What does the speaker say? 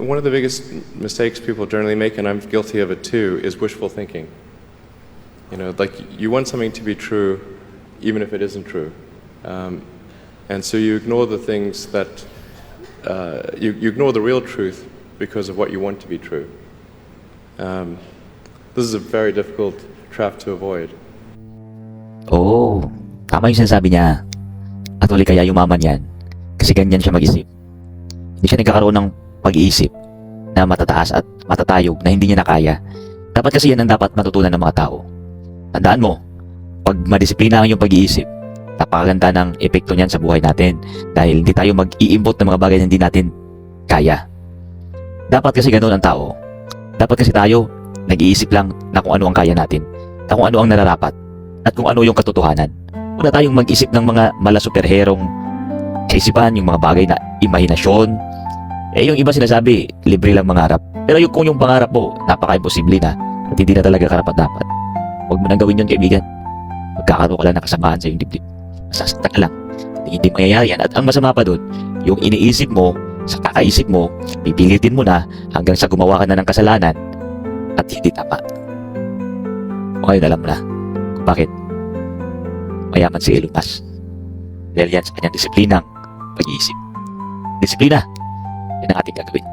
one of the biggest mistakes people generally make, and I'm guilty of it too, is wishful thinking. Like you want something to be true, even if it isn't true. And so you ignore the things that, you ignore the real truth because of what you want to be true. This is a very difficult trap to avoid. Oo, tama yung sinasabi niya. At uli kaya yumaman yan. Kasi ganyan siya mag-isip. Hindi siya nagkakaroon ng pag-iisip na matataas at matatayog na hindi niya nakaya. Dapat kasi yan ang dapat matutunan ng mga tao. Tandaan mo, pag madisiplina ang iyong pag-iisip, napakaganda ng epekto niyan sa buhay natin dahil hindi tayo mag-iimbot ng mga bagay na hindi natin kaya. Dapat kasi ganoon ang tao. Dapat kasi tayo nag-iisip lang na kung ano ang kaya natin, na kung ano ang nararapat, at kung ano yung katotohanan. Wala tayong mag-isip ng mga malasuperherong kaisipan, yung mga bagay na imahinasyon. Yung iba sinasabi, libre lang mangarap. Pero kung yung pangarap mo, napaka-imposible na at hindi na talaga karapat-dapat, huwag mo nang gawin yun, kaibigan. Magkakaroon ka lang ng kasamaan sa iyong dibdib. Masasaktan ka lang. Hindi mangyayari yan. At ang masama pa doon, yung iniisip mo, sa kakaisip mo, pipilitin mo na hanggang sa gumawa ka na ng kasalanan at hindi tama. O ngayon alam mo na kung bakit mayaman si Elon Musk. Dahil yan sa kanyang disiplinang pag-iisip. Disiplina, yan ang ating gagawin.